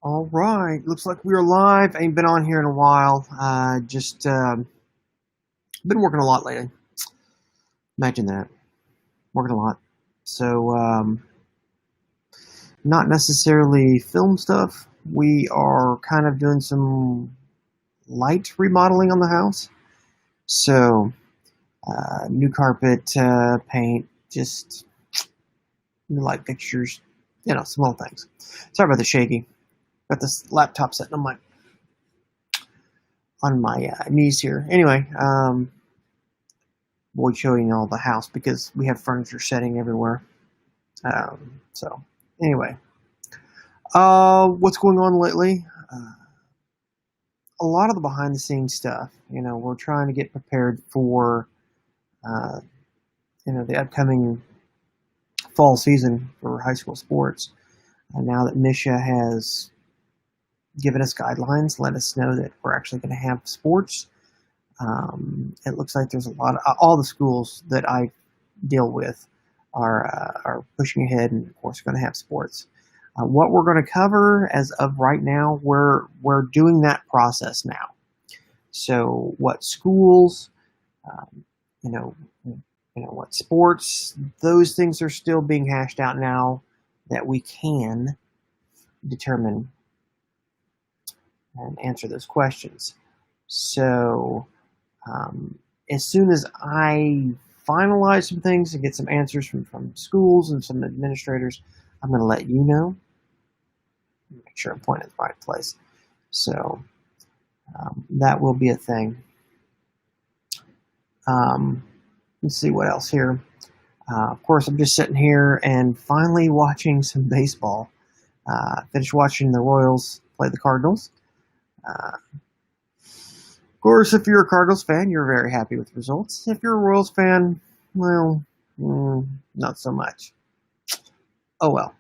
All right, looks like we are live. Ain't been on here in a while. Just been working a lot lately. Imagine that, working a lot. So not necessarily film stuff. We are kind of doing some light remodeling on the house. So new carpet, paint, just new light fixtures, small things. Sorry about the shaky. Got this laptop sitting on my knees here. Anyway, avoid showing all the house because we have furniture setting everywhere. So anyway, what's going on lately? A lot of the behind the scenes stuff. We're trying to get prepared for uh, the upcoming fall season for high school sports. Now that Misha has given us guidelines, let us know that we're actually going to have sports. It looks like there's a lot of all the schools that I deal with are pushing ahead, and of course, going to have sports. What we're going to cover as of right now, we're doing that process now. So, what schools, um, you know, what sports, those things are still being hashed out now that we can determine and answer those questions. So, as soon as I finalize some things and get some answers from schools and some administrators, I'm going to let you know. Make sure I'm pointing at the right place. So that will be a thing. Let's see what else here. Of course, I'm just sitting here and finally watching some baseball. Finished watching the Royals play the Cardinals. Of course, if you're a Cardinals fan, you're very happy with the results. If you're a Royals fan, well, not so much. Oh well.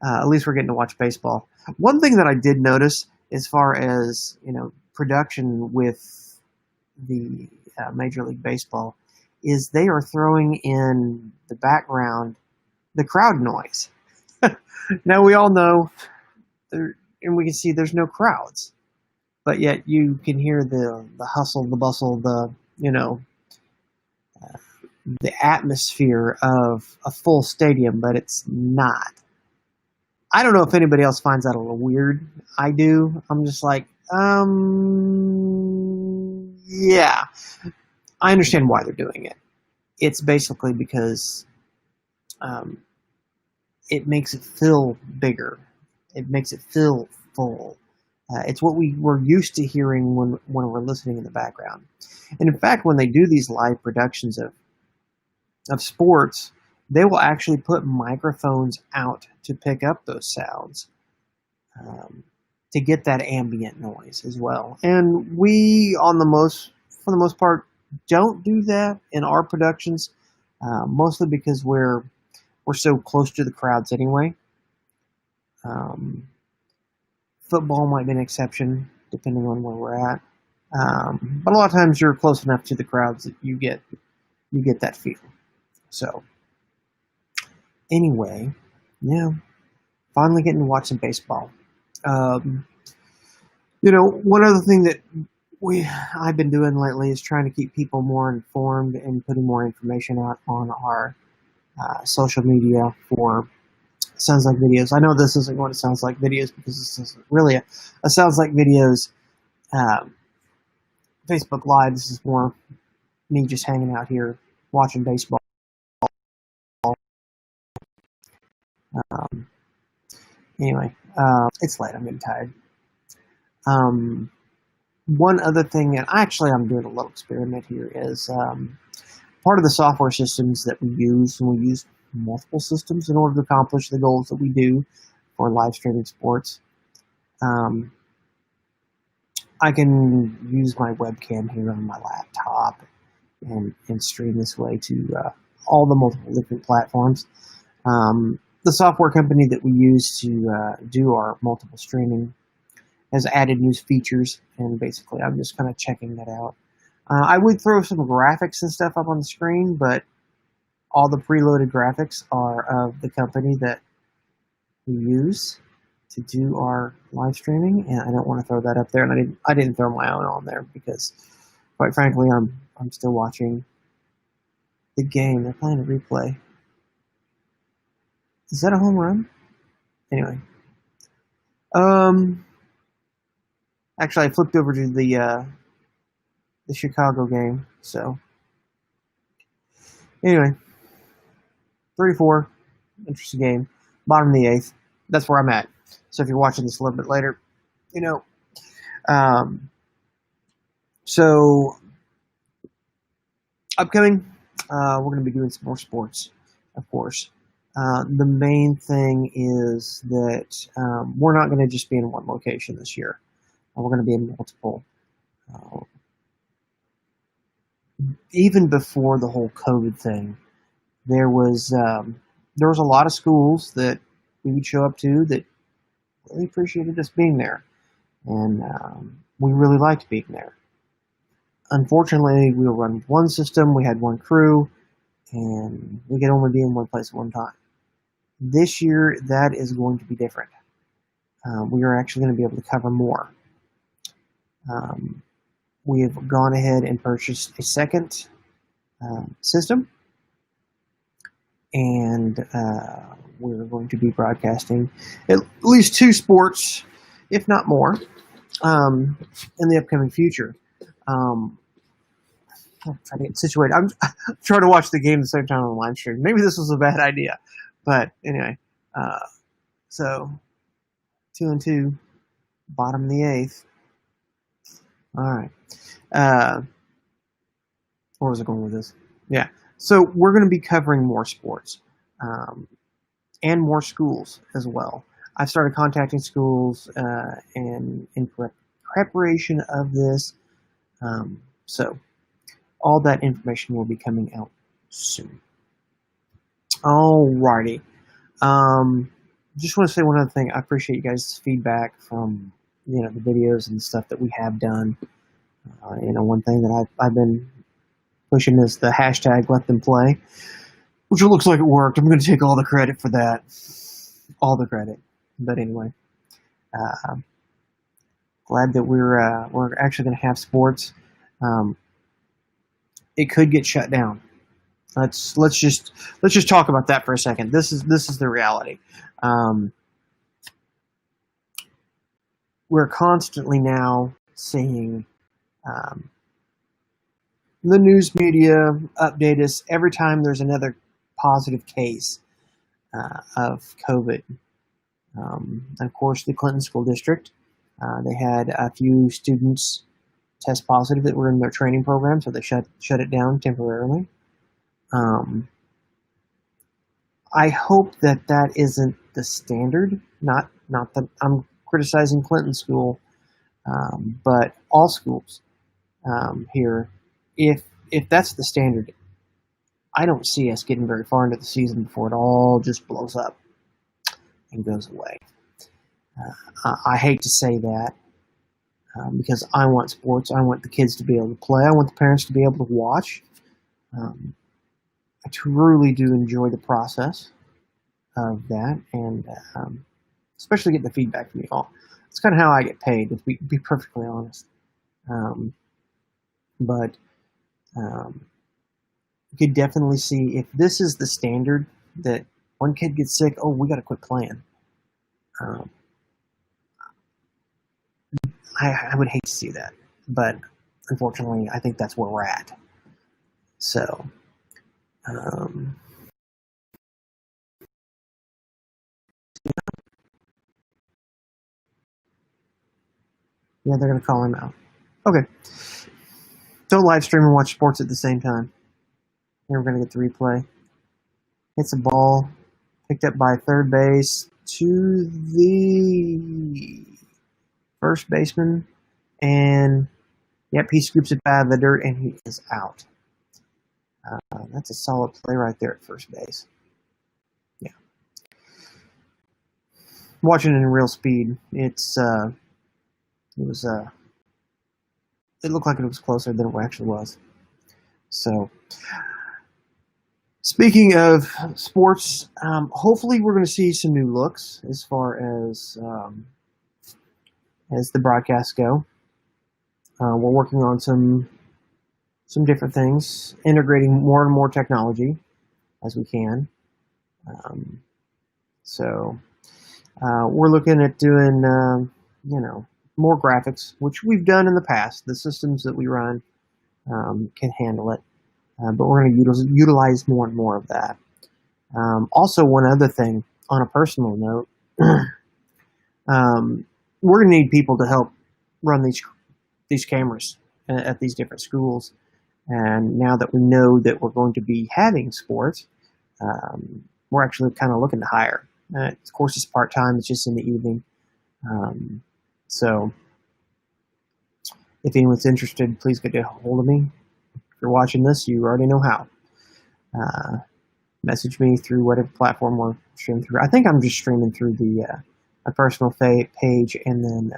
At least we're getting to watch baseball. One thing that I did notice, as far as production with the Major League Baseball, is they are throwing in the background the crowd noise. Now we all know, and we can see there's no crowds, but yet you can hear the hustle, the bustle, the atmosphere of a full stadium, but it's not. I don't know if anybody else finds that a little weird. I do. I'm just like, yeah. I understand why they're doing it. It's basically because it makes it feel bigger. It makes it feel full. It's what we were used to hearing when we're listening in the background. And in fact, when they do these live productions of sports, they will actually put microphones out to pick up those sounds, to get that ambient noise as well. And we, for the most part, don't do that in our productions, mostly because we're so close to the crowds anyway. Football might be an exception, depending on where we're at. But a lot of times you're close enough to the crowds that you get that feel. So anyway, yeah, finally getting to watch some baseball. One other thing that I've been doing lately is trying to keep people more informed and putting more information out on our social media for Sounds Like Videos. I know this isn't going to Sounds Like Videos because this isn't really a Sounds Like Videos Facebook Live. This is more me just hanging out here watching baseball. Anyway, it's late. I'm getting tired. One other thing, and actually I'm doing a little experiment here, is part of the software systems that we use, and we use multiple systems in order to accomplish the goals that we do for live streaming sports. I can use my webcam here on my laptop and stream this way to all the multiple different platforms. The software company that we use to do our multiple streaming has added new features, and basically I'm just kind of checking that out. I would throw some graphics and stuff up on the screen, but all the preloaded graphics are of the company that we use to do our live streaming, and I don't want to throw that up there. And I didn't throw my own on there because, quite frankly, I'm still watching the game. They're playing a replay. Is that a home run? Anyway, actually, I flipped over to the Chicago game. So anyway, 3-4, interesting game. Bottom of the 8th. That's where I'm at. So if you're watching this a little bit later, you know. So upcoming, we're going to be doing some more sports, of course. The main thing is that we're not going to just be in one location this year. We're going to be in multiple. Even before the whole COVID thing, there was a lot of schools that we would show up to that really appreciated us being there, and we really liked being there. Unfortunately, we were running one system, we had one crew, and we could only be in one place at one time. This year, that is going to be different. We are actually going to be able to cover more. We have gone ahead and purchased a second system, and we're going to be broadcasting at least 2 sports, if not more, in the upcoming future. I'm trying to get situated. I'm trying to watch the game at the same time on the live stream. Maybe this was a bad idea, but anyway. So 2-2, bottom of the 8th. All right. Where was I going with this? Yeah. So we're going to be covering more sports and more schools as well. I've started contacting schools and in preparation of this. So all that information will be coming out soon. Alrighty. Just want to say one other thing. I appreciate you guys' feedback from the videos and stuff that we have done. One thing that I've been pushing is the hashtag Let Them Play, which it looks like it worked. I'm going to take all the credit for that. All the credit. But anyway, glad that we're actually going to have sports. It could get shut down. Let's just talk about that for a second. This is the reality. We're constantly now seeing the news media update us every time there's another positive case of COVID. Of course, the Clinton School District, they had a few students test positive that were in their training program, so they shut it down temporarily. I hope that isn't the standard. Not that I'm criticizing Clinton School, but all schools here. If that's the standard, I don't see us getting very far into the season before it all just blows up and goes away. I hate to say that because I want sports. I want the kids to be able to play. I want the parents to be able to watch. I truly do enjoy the process of that, and especially getting the feedback from you all. It's kind of how I get paid, to be perfectly honest. But you could definitely see if this is the standard that one kid gets sick, oh, we got to quit playing. I would hate to see that, but unfortunately, I think that's where we're at. So, yeah, they're going to call him out. Okay. Don't live stream and watch sports at the same time. Then we're going to get the replay. Hits a ball, picked up by third base to the first baseman, and yep, he scoops it out of the dirt, and he is out. That's a solid play right there at first base. Yeah. Watching it in real speed, it looked like it was closer than it actually was. So Speaking of sports, hopefully we're going to see some new looks as far as the broadcasts go. We're working on some different things, integrating more and more technology as we can. Um, so we're looking at doing, more graphics, which we've done in the past. The systems that we run can handle it, but we're going to utilize more and more of that. Also, one other thing on a personal note, we're going to need people to help run these cameras at these different schools. And now that we know that we're going to be having sports, we're actually kind of looking to hire. Of course, it's part-time. It's just in the evening. So if anyone's interested, please get a hold of me. If you're watching this, you already know how. Message me through whatever platform we're streaming through. I think I'm just streaming through a personal page, and then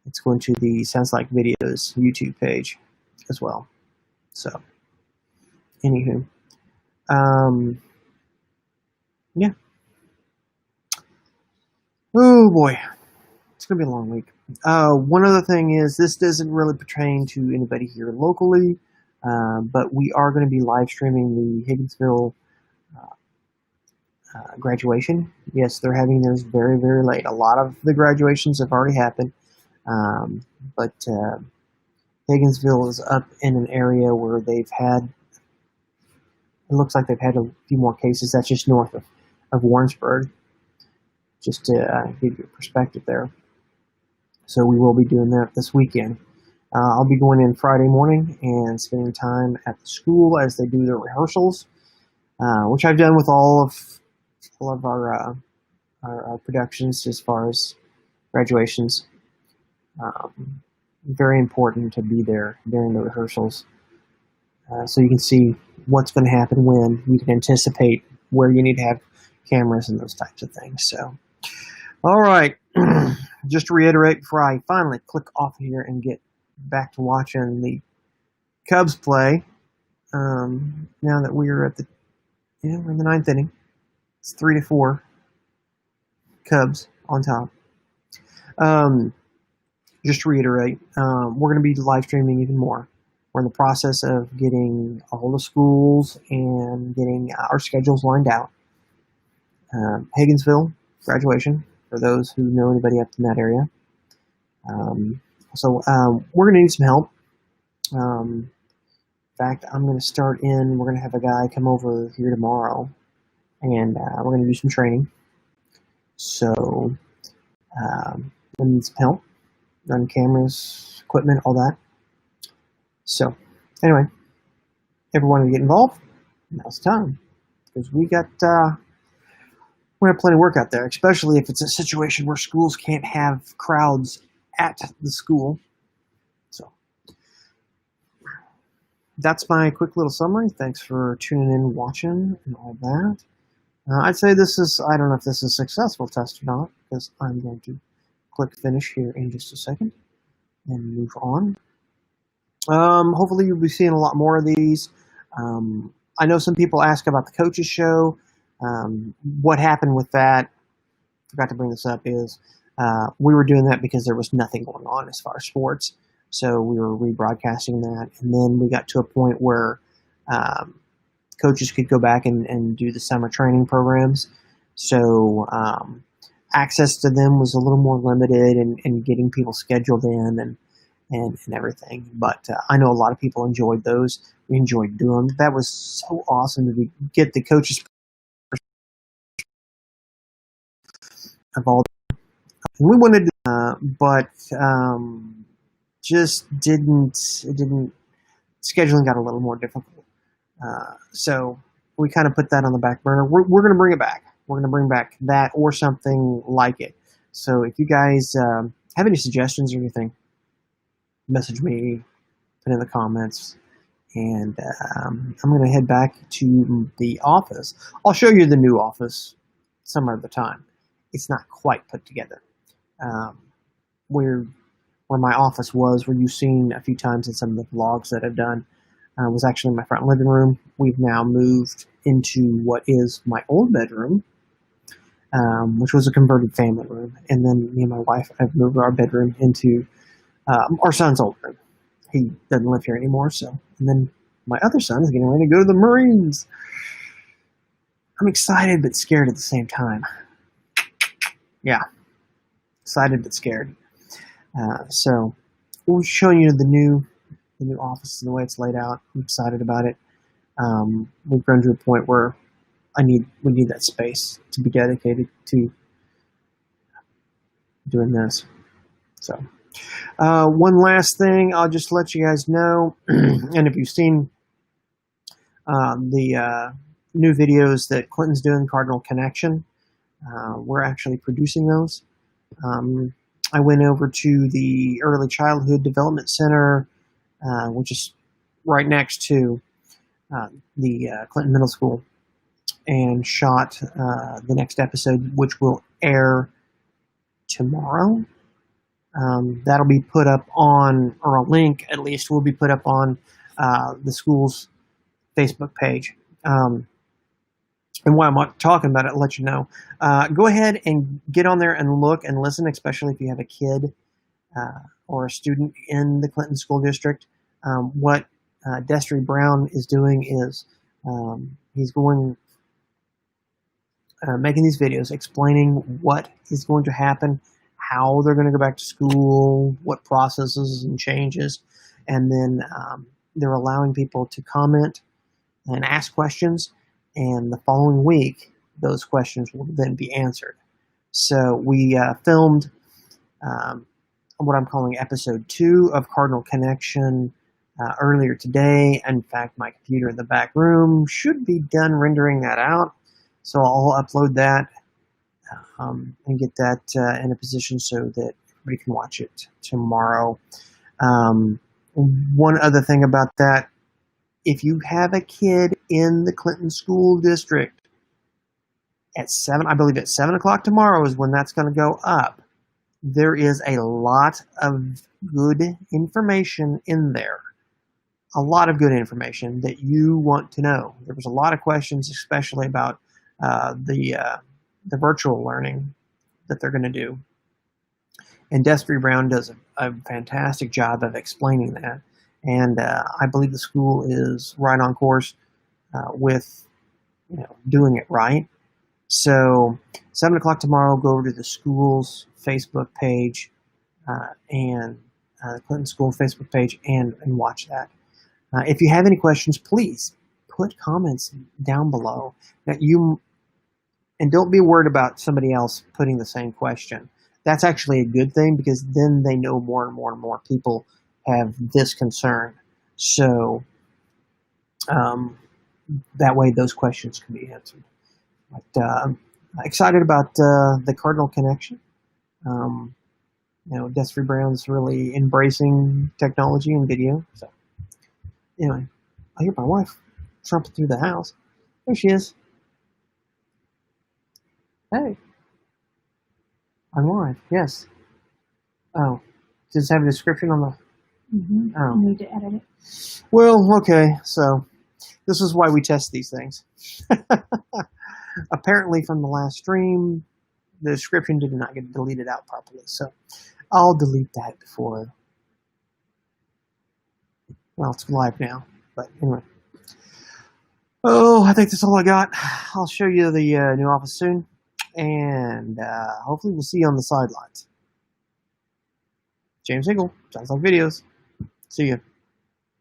it's going to the Sounds Like Videos YouTube page as well. So, anywho, yeah. Oh boy, it's gonna be a long week. One other thing is, this doesn't really pertain to anybody here locally, but we are going to be live streaming the Higginsville graduation. Yes, they're having theirs very, very late. A lot of the graduations have already happened, but Higginsville is up in an area where it looks like they've had a few more cases. That's just north of Warrensburg, just to give you a perspective there. So we will be doing that this weekend. I'll be going in Friday morning and spending time at the school as they do their rehearsals, which I've done with all of our productions as far as graduations. Very important to be there during the rehearsals, so you can see what's going to happen when. You can anticipate where you need to have cameras and those types of things. So, all right, just to reiterate before I finally click off here and get back to watching the Cubs play. Now that we're we're in the ninth inning, it's 3-4 Cubs on top. Just to reiterate, we're going to be live streaming even more. We're in the process of getting a hold of schools and getting our schedules lined out. Higginsville graduation, for those who know anybody up in that area. So we're going to need some help. In fact, I'm going to start we're going to have a guy come over here tomorrow, and we're going to do some training. So we need some help. Run cameras, equipment, all that. So, anyway, everyone to get involved. Now's the time, because we have plenty of work out there, especially if it's a situation where schools can't have crowds at the school. So, that's my quick little summary. Thanks for tuning in, watching, and all that. I'd say I don't know if this is a successful test or not, because I'm going to click finish here in just a second and move on. Hopefully you'll be seeing a lot more of these. I know some people ask about the coaches show. What happened with that, forgot to bring this up, is we were doing that because there was nothing going on as far as sports. So we were rebroadcasting that. And then we got to a point where coaches could go back and do the summer training programs. So access to them was a little more limited, and getting people scheduled in and everything. But I know a lot of people enjoyed those. We enjoyed doing them. That was so awesome to get the coaches involved. We wanted to, but just didn't. Scheduling got a little more difficult. So we kind of put that on the back burner. We're going to bring it back. We're going to bring back that or something like it. So if you guys have any suggestions or anything, message me, put in the comments, and I'm going to head back to the office. I'll show you the new office some other time. It's not quite put together. Where my office was, where you've seen a few times in some of the vlogs that I've done, was actually my front living room. We've now moved into what is my old bedroom, which was a converted family room. And then me and my wife have moved our bedroom into our son's old room. He doesn't live here anymore, so. And then my other son is getting ready to go to the Marines. I'm excited but scared at the same time. Yeah, excited but scared. So we're showing you the new office and the way it's laid out. I'm excited about it. We've grown to a point where we need that space to be dedicated to doing this. So one last thing, I'll just let you guys know, and if you've seen the new videos that Clinton's doing, Cardinal Connection, we're actually producing those. I went over to the Early Childhood Development Center, which is right next to the Clinton Middle School, and shot the next episode, which will air tomorrow. That'll be put up on, or a link at least, will be put up on the school's Facebook page. And while I'm talking about it, I'll let you know. Go ahead and get on there and look and listen, especially if you have a kid or a student in the Clinton School District. What Destry Brown is doing is he's going making these videos explaining what is going to happen, how they're going to go back to school, what processes and changes, and then they're allowing people to comment and ask questions, and the following week those questions will then be answered. So we filmed what I'm calling episode 2 of Cardinal Connection earlier today. In fact, my computer in the back room should be done rendering that out, so I'll upload that and get that in a position so that everybody can watch it tomorrow. One other thing about that, if you have a kid in the Clinton School District, I believe at 7 o'clock tomorrow is when that's going to go up. There is a lot of good information in there. A lot of good information that you want to know. There was a lot of questions, especially about the virtual learning that they're going to do. And Destry Brown does a fantastic job of explaining that. And I believe the school is right on course with doing it right. So 7 o'clock tomorrow, go over to the school's Facebook page and the Clinton School Facebook page and watch that. If you have any questions, please put comments down below. And don't be worried about somebody else putting the same question. That's actually a good thing, because then they know more and more and more people have this concern. So that way those questions can be answered. But excited about the Cardinal Connection. Destry Brown's really embracing technology and video. So anyway, I hear my wife trumping through the house. There she is. Hey. I'm live, yes. Oh, does it have a description on the... Oh. You need to edit it. Well, okay, so this is why we test these things. Apparently from the last stream, the description did not get deleted out properly, so I'll delete that before... Well, it's live now, but anyway. Oh, I think that's all I got. I'll show you the new office soon, and hopefully we'll see you on the sidelines. James Hingle, Sounds Like Videos. See you.